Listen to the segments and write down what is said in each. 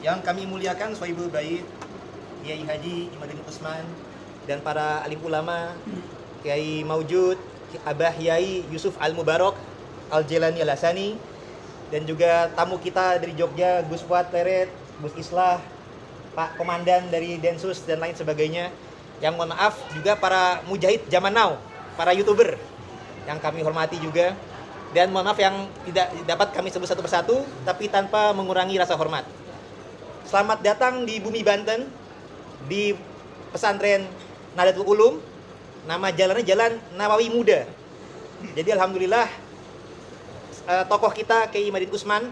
Yang kami muliakan Sohibul Bait, Kiai Haji Imaduddin Utsman, dan para alim ulama, Kiai Maujud, Abah Yai Yusuf Al-Mubarak, Al-Jailani Al-Hasani, dan juga tamu kita dari Jogja, Gus Fuad Pleret, Gus Islah, Pak Komandan dari Densus, dan lain sebagainya. Yang mohon maaf juga para mujahid zaman now, para YouTuber yang kami hormati juga. Dan mohon maaf yang tidak dapat kami sebut satu persatu, tapi tanpa mengurangi rasa hormat. Selamat datang di bumi Banten, di pesantren Nahdlatul Ulum. Nama jalannya Jalan Nawawi Muda. Jadi alhamdulillah tokoh kita Kiai Imaduddin Utsman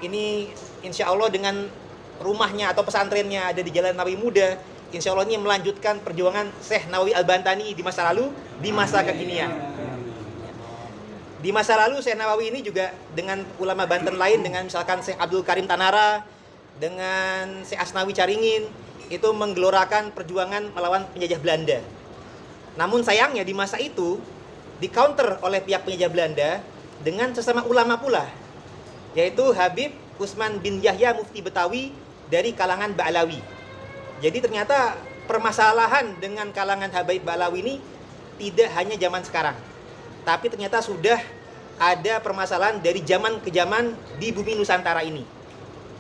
ini insya Allah dengan rumahnya atau pesantrennya ada di Jalan Nawawi Muda, insya Allah ini melanjutkan perjuangan Syekh Nawawi Al-Bantani di masa lalu, di masa kekinian. Di masa lalu Syekh Nawawi ini juga dengan ulama Banten lain, dengan misalkan Syekh Abdul Karim Tanara, dengan Syekh Asnawi Caringin, itu menggelorakan perjuangan melawan penjajah Belanda. Namun sayangnya di masa itu di counter oleh pihak penjajah Belanda dengan sesama ulama pula, yaitu Habib Utsman bin Yahya Mufti Betawi dari kalangan Ba'alawi. Jadi ternyata permasalahan dengan kalangan Habaib Ba'alawi ini tidak hanya zaman sekarang, tapi ternyata sudah ada permasalahan dari zaman ke zaman di bumi Nusantara ini.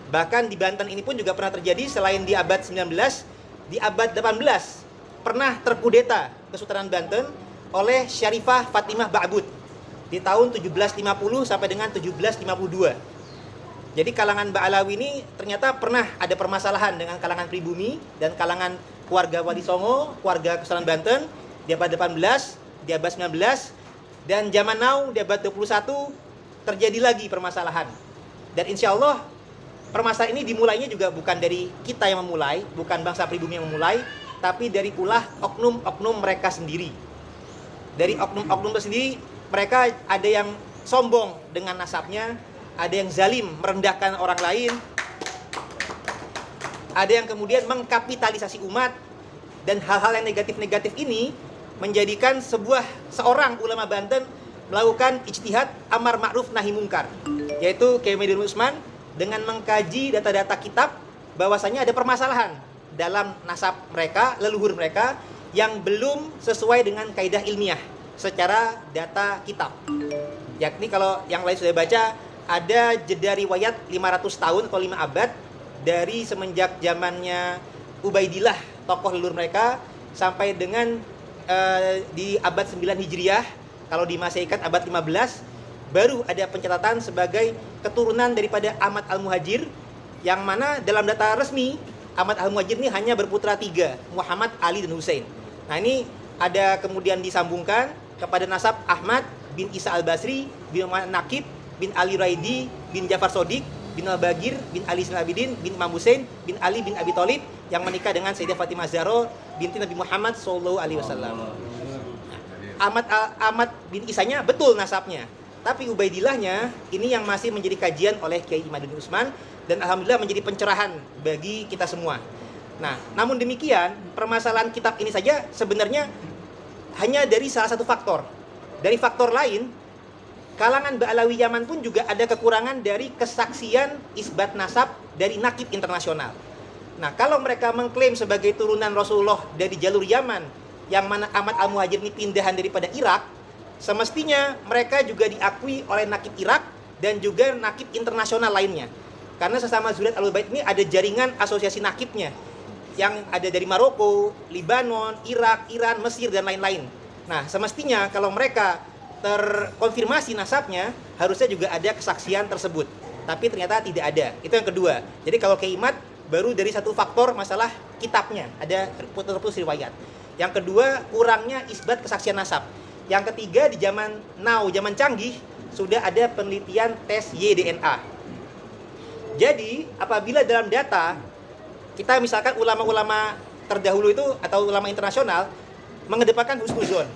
Bahkan di Banten ini pun juga pernah terjadi, selain di abad 19, di abad 18 pernah terkudeta Kesultanan Banten oleh Syarifah Fatimah Ba'bud di tahun 1750 sampai dengan 1752. Jadi kalangan Ba'alawi ini ternyata pernah ada permasalahan dengan kalangan pribumi dan kalangan keluarga Wali Songo, keluarga Kesultanan Banten di abad 18, di abad 19, dan zaman now di abad 21 terjadi lagi permasalahan. Dan insya Allah permasalahan ini dimulainya juga bukan dari kita yang memulai, bukan bangsa pribumi yang memulai, tapi dari ulah oknum-oknum mereka sendiri. Dari oknum-oknum tersendiri, mereka ada yang sombong dengan nasabnya, ada yang zalim merendahkan orang lain, ada yang kemudian mengkapitalisasi umat, dan hal-hal yang negatif-negatif ini menjadikan seorang ulama Banten melakukan ijtihad amar ma'ruf nahi mungkar, yaitu Kiai Imaduddin Utsman, dengan mengkaji data-data kitab bahwasanya ada permasalahan dalam nasab mereka, leluhur mereka yang belum sesuai dengan kaidah ilmiah secara data kitab. Yakni kalau yang lain sudah baca, ada jeda riwayat 500 tahun atau 5 abad dari semenjak zamannya Ubaidillah, tokoh leluhur mereka, sampai dengan di abad 9 Hijriah, kalau di Masehikan abad 15, baru ada pencatatan sebagai keturunan daripada Ahmad Al-Muhajir, yang mana dalam data resmi Ahmad Al-Muhajir ini hanya berputra 3, Muhammad, Ali, dan Hussein. Nah ini ada kemudian disambungkan kepada nasab Ahmad bin Isa Al-Basri bin Muhammad Naqib bin Ali Raidi bin Jafar Sodik bin Al-Bagir bin Ali Zainal Abidin bin Imam Hussein bin Ali bin Abi Thalib yang menikah dengan Sayyidah Fatimah Zahra binti Nabi Muhammad sallallahu alaihi wasallam. Ahmad bin Isanya betul nasabnya, tapi Ubaidillahnya ini yang masih menjadi kajian oleh Kiai Imaduddin Utsman, dan alhamdulillah menjadi pencerahan bagi kita semua. Nah, namun demikian, permasalahan kitab ini saja sebenarnya hanya dari salah satu faktor. Dari faktor lain, kalangan Ba'alawi Yaman pun juga ada kekurangan dari kesaksian isbat nasab dari nakib internasional. Nah, kalau mereka mengklaim sebagai turunan Rasulullah dari jalur Yaman, yang mana Ahmad Al-Muhajir ini pindahan daripada Irak, semestinya mereka juga diakui oleh nakib Irak dan juga nakib internasional lainnya. Karena sesama Zuriat Ahlul Bait ini ada jaringan asosiasi nakibnya yang ada dari Maroko, Libanon, Irak, Iran, Mesir, dan lain-lain. Nah, semestinya kalau mereka terkonfirmasi nasabnya, harusnya juga ada kesaksian tersebut. Tapi ternyata tidak ada. Itu yang kedua. Jadi kalau Keimat baru dari satu faktor masalah kitabnya, ada putus riwayat. Yang kedua, kurangnya isbat kesaksian nasab. Yang ketiga, di zaman now, zaman canggih, sudah ada penelitian tes YDNA. Jadi, apabila dalam data, kita misalkan ulama-ulama terdahulu itu, atau ulama internasional, mengedepankan husnuzon.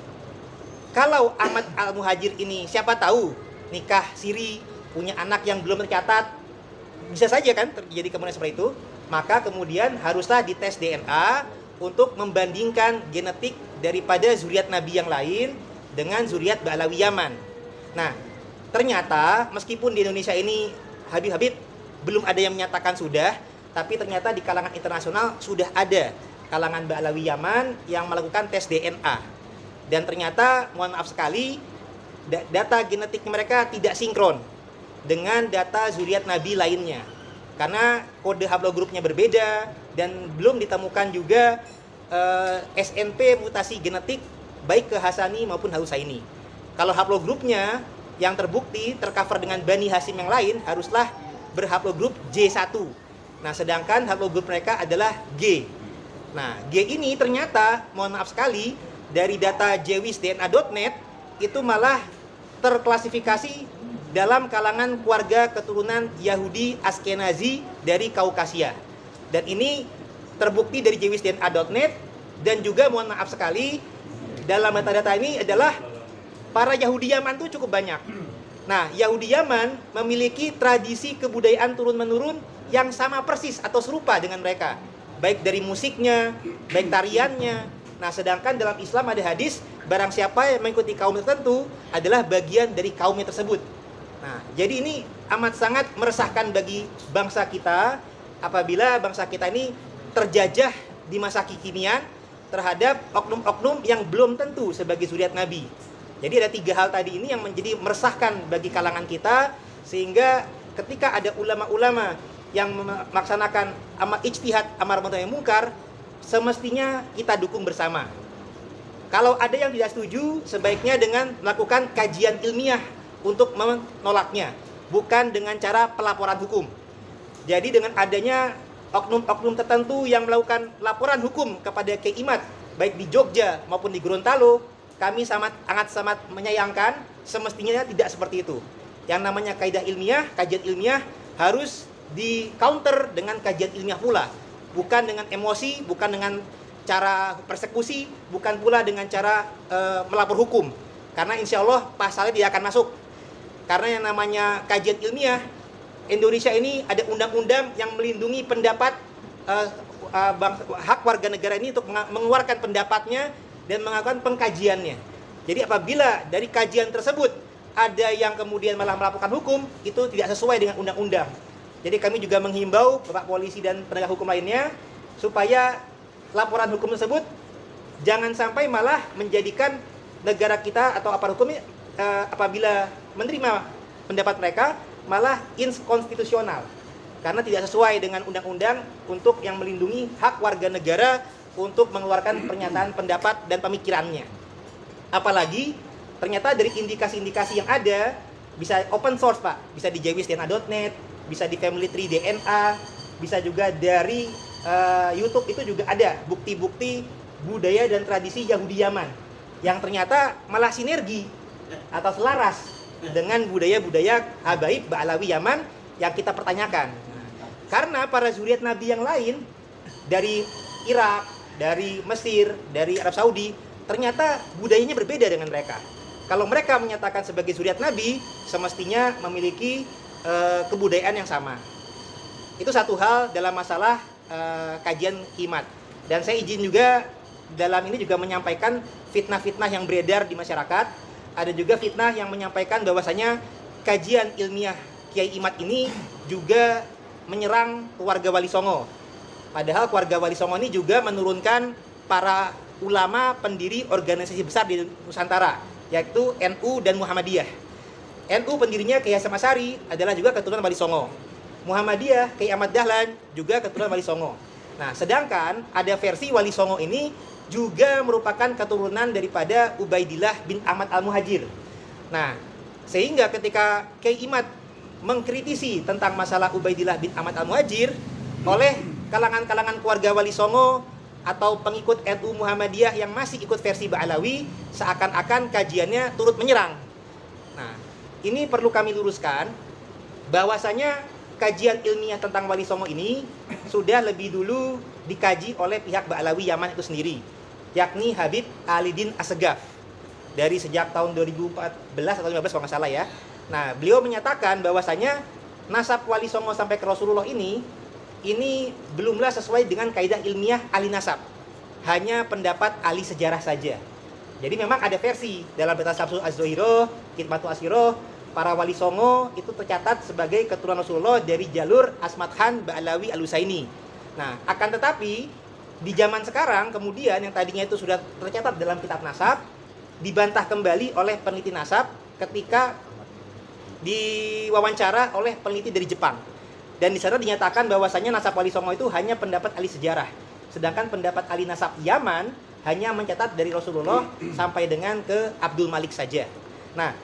Kalau Ahmad Al-Muhajir ini, siapa tahu, nikah siri, punya anak yang belum tercatat, bisa saja kan terjadi kemudian seperti itu, maka kemudian haruslah dites DNA untuk membandingkan genetik daripada zuriat Nabi yang lain dengan zuriat Ba'alawi Yaman. Nah, ternyata meskipun di Indonesia ini Habib-Habib belum ada yang menyatakan sudah, tapi ternyata di kalangan internasional sudah ada kalangan Ba'alawi Yaman yang melakukan tes DNA. Dan ternyata, mohon maaf sekali, data genetik mereka tidak sinkron dengan data zuriat Nabi lainnya. Karena kode haplogrupnya berbeda dan belum ditemukan juga SNP mutasi genetik baik ke Hasani maupun Husaini. Kalau haplogrupnya yang terbukti tercover dengan Bani Hasim yang lain haruslah berhaplogrup J1. Nah, sedangkan haplogrup mereka adalah G. Nah, G ini ternyata, mohon maaf sekali, dari data jewisdna.net itu malah terklasifikasi dalam kalangan keluarga keturunan Yahudi Askenazi dari Kaukasia. Dan ini terbukti dari jewisdna.net, dan juga mohon maaf sekali, dalam metadata ini adalah para Yahudi Yaman itu cukup banyak. Nah, Yahudi Yaman memiliki tradisi kebudayaan turun-menurun yang sama persis atau serupa dengan mereka. Baik dari musiknya, baik tariannya. Nah, sedangkan dalam Islam ada hadis, barang siapa yang mengikuti kaum tertentu adalah bagian dari kaumnya tersebut. Nah, jadi ini amat sangat meresahkan bagi bangsa kita apabila bangsa kita ini terjajah di masa kekinian terhadap oknum-oknum yang belum tentu sebagai zuriat Nabi. Jadi ada 3 hal tadi ini yang menjadi meresahkan bagi kalangan kita, sehingga ketika ada ulama-ulama yang melaksanakan ijtihad amar ma'ruf nahi mungkar, semestinya kita dukung bersama. Kalau ada yang tidak setuju, sebaiknya dengan melakukan kajian ilmiah untuk menolaknya, bukan dengan cara pelaporan hukum. Jadi dengan adanya oknum-oknum tertentu yang melakukan laporan hukum kepada Kiai Imad, baik di Jogja maupun di Gorontalo, kami sangat menyayangkan. Semestinya tidak seperti itu. Yang namanya kaidah ilmiah, kajian ilmiah harus di counter dengan kajian ilmiah pula, bukan dengan emosi, bukan dengan cara persekusi, bukan pula dengan cara melapor hukum, karena insya Allah pasalnya tidak akan masuk. Karena yang namanya kajian ilmiah, Indonesia ini ada undang-undang yang melindungi pendapat hak warga negara ini untuk mengeluarkan pendapatnya dan melakukan pengkajiannya. Jadi apabila dari kajian tersebut ada yang kemudian malah melakukan hukum, itu tidak sesuai dengan undang-undang. Jadi kami juga menghimbau Bapak Polisi dan penegak hukum lainnya supaya laporan hukum tersebut jangan sampai malah menjadikan negara kita atau aparat hukum apabila menerima pendapat mereka malah inkonstitusional, karena tidak sesuai dengan undang-undang untuk yang melindungi hak warga negara untuk mengeluarkan pernyataan pendapat dan pemikirannya. Apalagi ternyata dari indikasi-indikasi yang ada bisa open source, Pak, bisa di jewisdna.net, bisa di Family Tree DNA, bisa juga dari YouTube, itu juga ada bukti-bukti budaya dan tradisi Yahudi Yaman yang ternyata malah sinergi atau selaras dengan budaya-budaya habaib Ba'alawi Yaman yang kita pertanyakan. Karena para zuriat Nabi yang lain dari Irak, dari Mesir, dari Arab Saudi, ternyata budayanya berbeda dengan mereka. Kalau mereka menyatakan sebagai zuriat Nabi, semestinya memiliki kebudayaan yang sama. Itu satu hal dalam masalah kajian kimat. Dan saya izin juga dalam ini juga menyampaikan fitnah-fitnah yang beredar di masyarakat. Ada juga fitnah yang menyampaikan bahwasanya kajian ilmiah Kiai Imad ini juga menyerang keluarga Wali Songo. Padahal keluarga Wali Songo ini juga menurunkan para ulama pendiri organisasi besar di Nusantara, yaitu NU dan Muhammadiyah. NU pendirinya Kiai Hasyim Asy'ari adalah juga keturunan Wali Songo. Muhammadiyah Kiai Ahmad Dahlan juga keturunan Wali Songo. Nah, sedangkan ada versi Wali Songo ini juga merupakan keturunan daripada Ubaidillah bin Ahmad Al-Muhajir. Nah, sehingga ketika Kiai Imad mengkritisi tentang masalah Ubaidillah bin Ahmad Al-Muhajir oleh kalangan-kalangan keluarga Wali Songo atau pengikut NU Muhammadiyah yang masih ikut versi Ba'alawi, seakan-akan kajiannya turut menyerang. Nah, ini perlu kami luruskan bahwasanya kajian ilmiah tentang Wali Songo ini sudah lebih dulu dikaji oleh pihak Ba'alawi Yaman itu sendiri, yakni Habib Alidin Assegaf dari sejak tahun 2014 atau 2015 kalau nggak salah ya. Nah, beliau menyatakan bahwasanya nasab Wali Songo sampai ke Rasulullah ini belumlah sesuai dengan kaidah ilmiah ahli nasab, hanya pendapat ahli sejarah saja. Jadi memang ada versi dalam kitab Syamsul Az-Zuhiro, Khidmatul Asiro, para wali songo itu tercatat sebagai keturunan Rasulullah dari jalur Asmat Khan Ba'alawi Al-Husaini. Nah, akan tetapi di zaman sekarang kemudian yang tadinya itu sudah tercatat dalam kitab nasab dibantah kembali oleh peneliti nasab ketika diwawancara oleh peneliti dari Jepang. Dan di sana dinyatakan bahwasanya nasab wali songo itu hanya pendapat ahli sejarah. Sedangkan pendapat ahli nasab Yaman hanya mencatat dari Rasulullah sampai dengan ke Abdul Malik saja. Nah,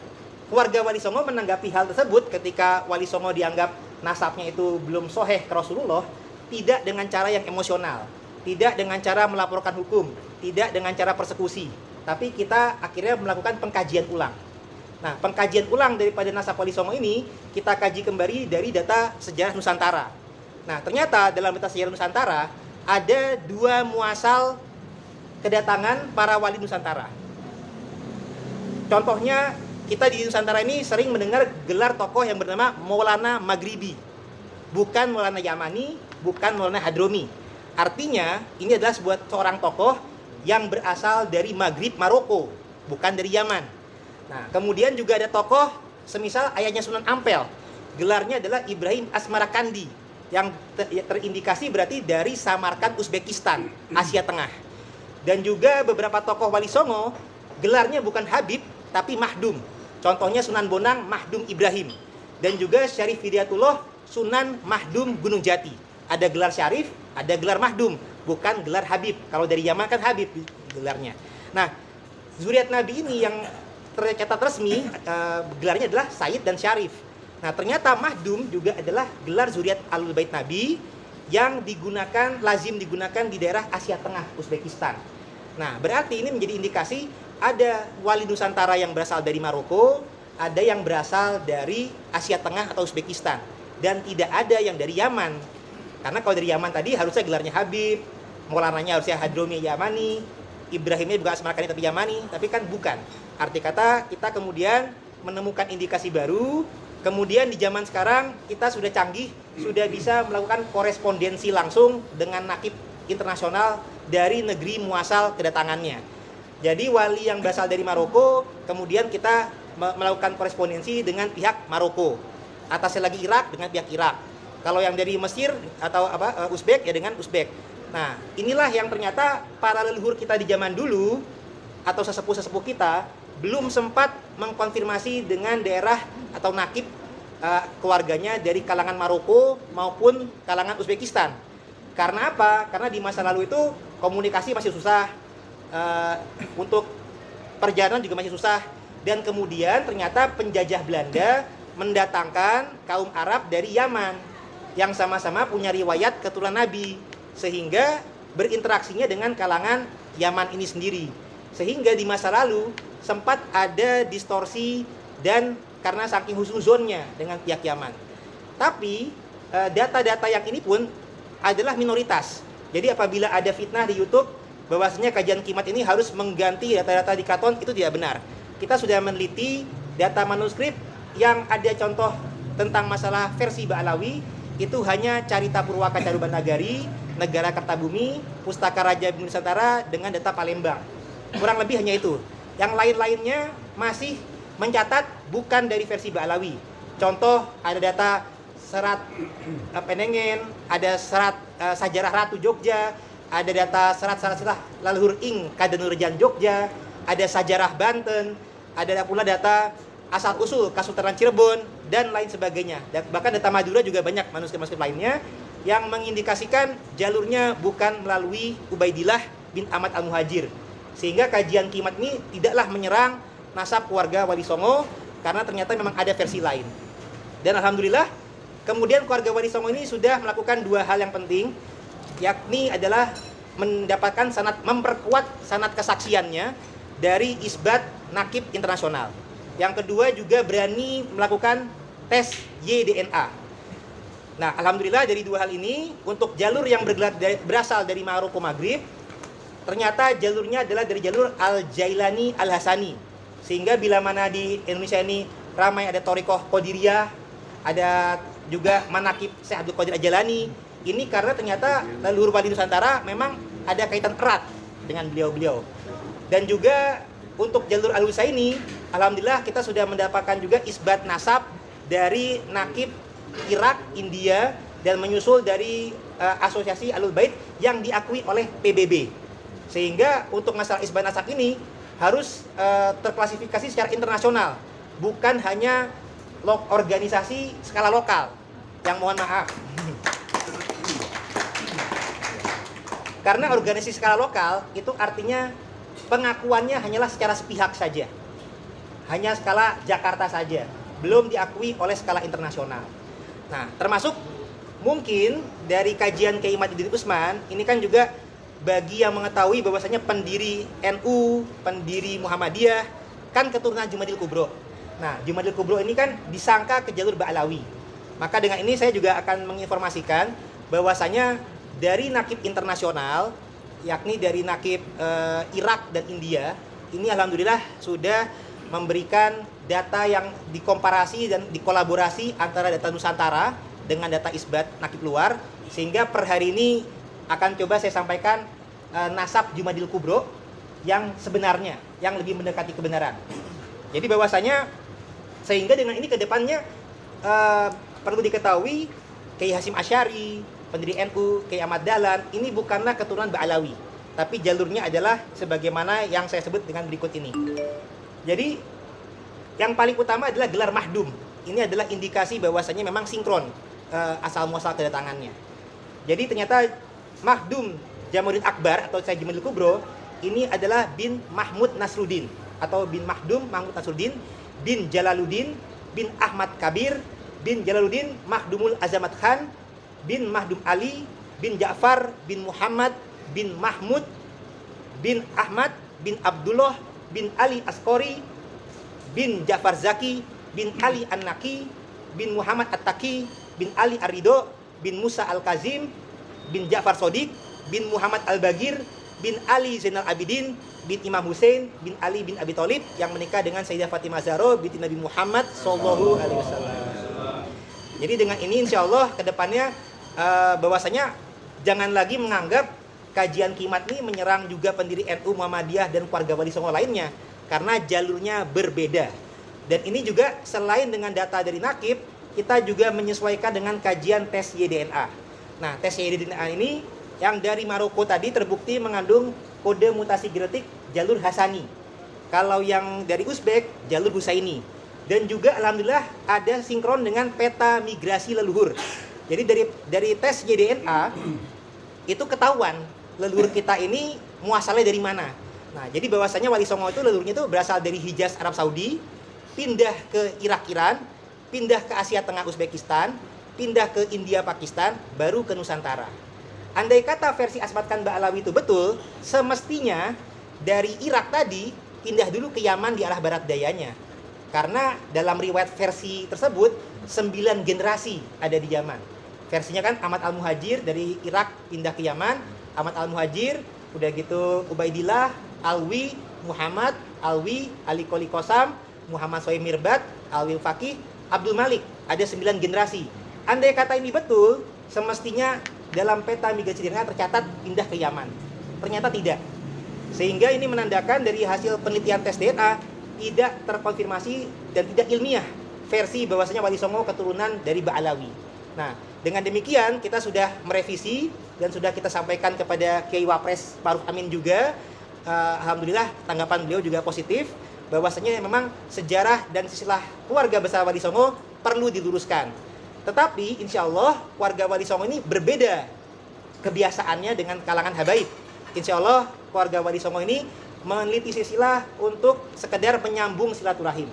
keluarga wali songo menanggapi hal tersebut ketika wali songo dianggap nasabnya itu belum soheh ke Rasulullah, tidak dengan cara yang emosional, tidak dengan cara melaporkan hukum, tidak dengan cara persekusi, tapi kita akhirnya melakukan pengkajian ulang. Nah, pengkajian ulang daripada nasab wali songo ini kita kaji kembali dari data sejarah Nusantara. Nah, ternyata dalam data sejarah Nusantara ada 2 muasal kedatangan para wali Nusantara. Contohnya, kita di Nusantara ini sering mendengar gelar tokoh yang bernama Maulana Maghribi. Bukan Maulana Yamani, bukan Maulana Hadromi. Artinya, ini adalah seorang tokoh yang berasal dari Maghrib, Maroko, bukan dari Yaman. Nah, kemudian juga ada tokoh semisal ayahnya Sunan Ampel. Gelarnya adalah Ibrahim Asmarakandi, yang terindikasi berarti dari Samarkand, Uzbekistan, Asia Tengah. Dan juga beberapa tokoh wali songo, gelarnya bukan Habib, tapi Mahdum. Contohnya Sunan Bonang Mahdum Ibrahim. Dan juga Syarif Hidayatullah Sunan Mahdum Gunung Jati. Ada gelar Syarif, ada gelar Mahdum, bukan gelar Habib. Kalau dari Yaman kan Habib gelarnya. Nah, zuriat Nabi ini yang tercatat resmi gelarnya adalah Sayyid dan Syarif. Nah, ternyata Mahdum juga adalah gelar zuriat Ahlul Bait Nabi yang lazim digunakan di daerah Asia Tengah, Uzbekistan. Nah, berarti ini menjadi indikasi ada wali Nusantara yang berasal dari Maroko, ada yang berasal dari Asia Tengah atau Uzbekistan, dan tidak ada yang dari Yaman. Karena kalau dari Yaman tadi harusnya gelarnya Habib, Maulananya harusnya Hadromi Yamani, Ibrahimnya juga Asmarakandi tapi Yamani, tapi kan bukan. Arti kata kita kemudian menemukan indikasi baru, kemudian di zaman sekarang kita sudah canggih, sudah bisa melakukan korespondensi langsung dengan nakib internasional dari negeri muasal kedatangannya. Jadi wali yang berasal dari Maroko, kemudian kita melakukan korespondensi dengan pihak Maroko. Atasnya lagi Irak dengan pihak Irak. Kalau yang dari Mesir atau Uzbek ya dengan Uzbek. Nah, inilah yang ternyata para leluhur kita di zaman dulu atau sesepuh-sesepuh kita belum sempat mengkonfirmasi dengan daerah atau nakib keluarganya dari kalangan Maroko maupun kalangan Uzbekistan. Karena apa? Karena di masa lalu itu komunikasi masih susah, untuk perjalanan juga masih susah, dan kemudian ternyata penjajah Belanda mendatangkan kaum Arab dari Yaman yang sama-sama punya riwayat keturunan Nabi, sehingga berinteraksinya dengan kalangan Yaman ini sendiri, sehingga di masa lalu sempat ada distorsi dan karena saking husnuzonnya dengan pihak Yaman. Tapi data-data yang ini pun adalah minoritas. Jadi apabila ada fitnah di YouTube bahwasanya kajian kimat ini harus mengganti data-data di Katon, itu tidak benar. Kita sudah meneliti data manuskrip yang ada contoh tentang masalah versi Ba'alawi, itu hanya Carita Purwaka Caruban Nagari, Negara Kertabumi, Pustaka Raja Bumi Nusantara dengan data Palembang. Kurang lebih hanya itu. Yang lain-lainnya masih mencatat bukan dari versi Ba'alawi. Contoh ada data serat Penengen, ada serat Sajarah Ratu Jogja, ada data serat-serat leluhur Ing Kadenurjan Jogja, ada Sajarah Banten, ada pula data asal-usul Kasultanan Cirebon, dan lain sebagainya. Bahkan data Madura juga banyak manuskrip-manuskrip lainnya yang mengindikasikan jalurnya bukan melalui Ubaidillah bin Ahmad Al-Muhajir. Sehingga kajian kimat ini tidaklah menyerang nasab keluarga Wali Songo, karena ternyata memang ada versi lain. Dan alhamdulillah, kemudian keluarga Wali Songo ini sudah melakukan 2 hal yang penting, yakni adalah mendapatkan sanad, memperkuat sanad kesaksiannya dari isbat nakib internasional. Yang kedua juga berani melakukan tes YDNA. Nah, alhamdulillah dari 2 hal ini, untuk jalur yang berasal dari Maroko Maghrib, ternyata jalurnya adalah dari jalur Al-Jailani Al-Hasani. Sehingga bila mana di Indonesia ini ramai ada Thorikoh Qadiriyah, ada juga manakib Syekh Abdul Qadir Al-Jalani, ini karena ternyata leluhur wali Nusantara memang ada kaitan erat dengan beliau-beliau. Dan juga untuk jalur Al-Husaini, alhamdulillah kita sudah mendapatkan juga isbat nasab dari nakib Irak, India, dan menyusul dari asosiasi Ahlul Bait yang diakui oleh PBB. Sehingga untuk masalah isbat nasab ini harus terklasifikasi secara internasional, bukan hanya organisasi skala lokal. Yang mohon maaf. Karena organisasi skala lokal itu artinya pengakuannya hanyalah secara sepihak saja. Hanya skala Jakarta saja, belum diakui oleh skala internasional. Nah, termasuk mungkin dari kajian Kiai Imaduddin Utsman, ini kan juga bagi yang mengetahui bahwasanya pendiri NU, pendiri Muhammadiyah kan keturunan Jumadil Kubro. Nah, Jumadil Kubro ini kan disangka ke jalur Ba'alawi. Maka dengan ini saya juga akan menginformasikan bahwasanya dari nakib internasional, yakni dari nakib Irak dan India, ini alhamdulillah sudah memberikan data yang dikomparasi dan dikolaborasi antara data Nusantara dengan data isbat nakib luar, sehingga per hari ini akan coba saya sampaikan nasab Jumadil Kubro yang sebenarnya, yang lebih mendekati kebenaran. Jadi bahwasanya sehingga dengan ini ke depannya perlu diketahui Kiai Hasyim Asy'ari, pendiri NU, Kiai Ahmad Dahlan, ini bukanlah keturunan Ba'alawi, tapi jalurnya adalah sebagaimana yang saya sebut dengan berikut ini. Jadi yang paling utama adalah gelar mahdum. Ini adalah indikasi bahwasanya memang sinkron asal muasal kedatangannya. Jadi ternyata mahdum Jamuddin Akbar atau Syekh Jumadil Kubro ini adalah bin Mahmud Nasruddin atau bin Mahdum Mahmud Nasruddin bin Jalaluddin bin Ahmad Kabir bin Jalaluddin Mahdumul Azamat Khan bin Mahdum Ali bin Ja'far bin Muhammad bin Mahmud bin Ahmad bin Abdullah bin Ali Askori bin Ja'far Zaki bin Ali An-Naki bin Muhammad At-Taki bin Ali Ar-Ridho bin Musa Al-Kazim bin Ja'far Sodik bin Muhammad Al-Bagir bin Ali Zainal Abidin bin Imam Hussein bin Ali bin Abi Thalib yang menikah dengan Sayyidah Fatimah Zahra binti Nabi Muhammad sallallahu alaihi wasallam. Jadi dengan ini insya Allah kedepannya bahwasanya jangan lagi menganggap kajian Kimat ini menyerang juga pendiri NU, Muhammadiyah dan keluarga Wali Songo lainnya, karena jalurnya berbeda. Dan ini juga selain dengan data dari nakib, kita juga menyesuaikan dengan kajian tes YDNA. Nah, tes YDNA ini yang dari Maroko tadi terbukti mengandung kode mutasi genetik jalur Hasani. Kalau yang dari Uzbek, jalur Husaini. Dan juga alhamdulillah ada sinkron dengan peta migrasi leluhur. Jadi dari tes YDNA itu ketahuan leluhur kita ini muasalnya dari mana. Nah, jadi bahwasanya Wali Songo itu leluhurnya itu berasal dari Hijaz Arab Saudi, pindah ke Irak Iran, pindah ke Asia Tengah Uzbekistan, pindah ke India Pakistan, baru ke Nusantara. Andai kata versi Asmatkan Ba'alawi itu betul, semestinya dari Irak tadi pindah dulu ke Yaman di arah barat dayanya. Karena dalam riwayat versi tersebut 9 generasi ada di Yaman. Versinya kan Ahmad Al-Muhajir dari Irak pindah ke Yaman, Ahmad Al-Muhajir, udah gitu Ubaidillah, Alwi, Muhammad, Alwi, Ali Qoli Qasam, Muhammad Sohaib Mirbat, Alwi Faqih, Abdul Malik, ada 9 generasi. Andai kata ini betul, semestinya dalam peta migrasi DNA tercatat pindah ke Yaman. Ternyata tidak. Sehingga ini menandakan dari hasil penelitian tes DNA tidak terkonfirmasi dan tidak ilmiah versi bahwasanya Wali Songo keturunan dari Ba'alawi. Nah, dengan demikian kita sudah merevisi dan sudah kita sampaikan kepada Kiai Wapres Maruf Amin juga. Alhamdulillah tanggapan beliau juga positif bahwasanya memang sejarah dan silsilah keluarga besar Wali Songo perlu diluruskan. Tetapi insya Allah keluarga Wali Songo ini berbeda kebiasaannya dengan kalangan habaib. Insya Allah keluarga Wali Songo ini meneliti silsilah untuk sekedar menyambung silaturahim.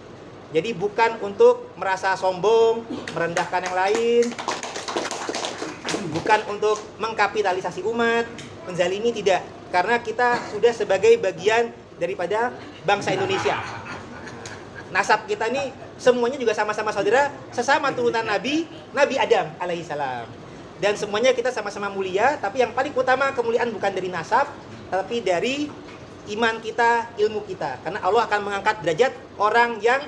Jadi bukan untuk merasa sombong, merendahkan yang lain, bukan untuk mengkapitalisasi umat, menzalimi, tidak. Karena kita sudah sebagai bagian daripada bangsa Indonesia. Nasab kita ini semuanya juga sama-sama saudara, sesama turunan Nabi Adam alaihissalam. Dan semuanya kita sama-sama mulia, tapi yang paling utama kemuliaan bukan dari nasab, tapi dari iman kita, ilmu kita. Karena Allah akan mengangkat derajat orang yang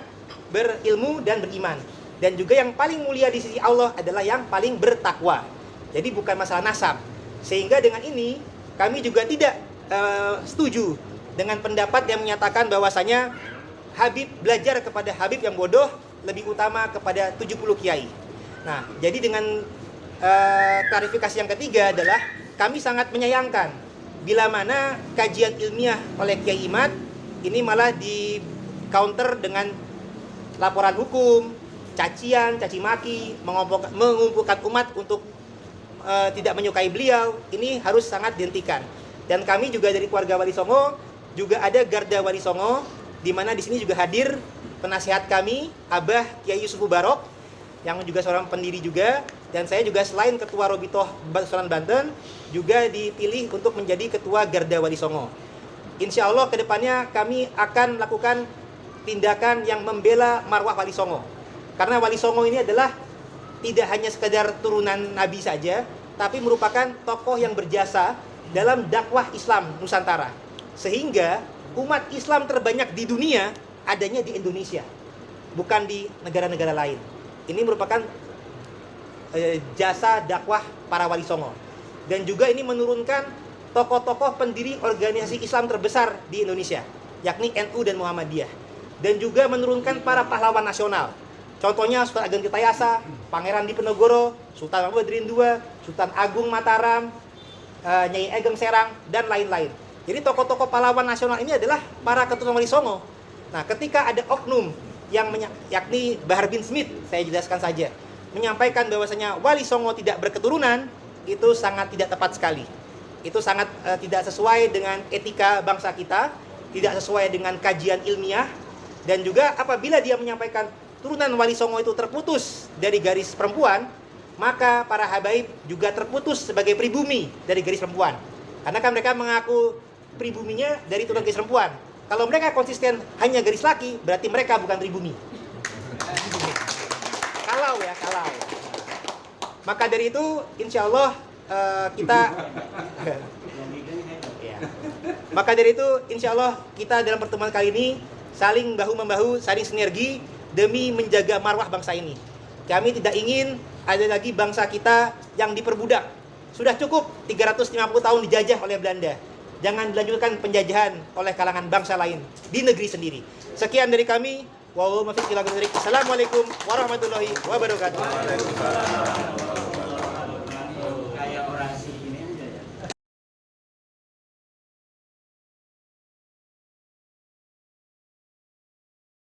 berilmu dan beriman. Dan juga yang paling mulia di sisi Allah adalah yang paling bertakwa. Jadi bukan masalah nasab. Sehingga dengan ini kami juga tidak setuju dengan pendapat yang menyatakan bahwasanya Habib belajar kepada Habib yang bodoh lebih utama kepada 70 kiai. Nah, jadi dengan klarifikasi yang ketiga adalah kami sangat menyayangkan bila mana kajian ilmiah oleh Kiai Imad ini malah di counter dengan laporan hukum, cacian, caci maki, mengumpulkan umat untuk tidak menyukai beliau. Ini harus sangat dihentikan. Dan kami juga dari keluarga Wali Songo juga ada Garda Wali Songo, di mana di sini juga hadir penasihat kami, Abah Kiai Yusuf Mubarok, yang juga seorang pendiri juga, dan saya juga selain ketua Robitoh Sunan Banten juga dipilih untuk menjadi ketua Garda Wali Songo. Insya Allah kedepannya kami akan melakukan tindakan yang membela marwah Wali Songo, karena Wali Songo ini adalah tidak hanya sekedar turunan Nabi saja, tapi merupakan tokoh yang berjasa dalam dakwah Islam Nusantara, sehingga umat Islam terbanyak di dunia adanya di Indonesia, bukan di negara-negara lain. Ini merupakan jasa dakwah para Wali Songo. Dan juga ini menurunkan tokoh-tokoh pendiri organisasi Islam terbesar di Indonesia, yakni NU dan Muhammadiyah. Dan juga menurunkan para pahlawan nasional. Contohnya Sultan Ageng Tirtayasa, Pangeran Diponegoro, Sultan Mahmud Badrin II, Sultan Agung Mataram, Nyai Ageng Serang, dan lain-lain. Jadi tokoh-tokoh pahlawan nasional ini adalah para keturunan Wali Songo. Nah, ketika ada oknum yang yakni Bahar bin Smith, saya jelaskan saja, menyampaikan bahwasanya Wali Songo tidak berketurunan, itu sangat tidak tepat sekali. Itu sangat tidak sesuai dengan etika bangsa kita, tidak sesuai dengan kajian ilmiah, dan juga apabila dia menyampaikan turunan Wali Songo itu terputus dari garis perempuan, maka para habaib juga terputus sebagai pribumi dari garis perempuan. Karena kan mereka mengaku pribuminya dari turunan garis perempuan. Kalau mereka konsisten hanya garis laki, berarti mereka bukan pribumi. Kalau. Maka dari itu, insya Allah kita ya. Maka dari itu, insya Allah kita dalam pertemuan kali ini saling bahu-membahu, saling sinergi demi menjaga marwah bangsa ini. Kami tidak ingin ada lagi bangsa kita yang diperbudak. Sudah cukup 350 tahun dijajah oleh Belanda. Jangan dilanjutkan penjajahan oleh kalangan bangsa lain di negeri sendiri. Sekian dari kami. Assalamualaikum warahmatullahi wabarakatuh.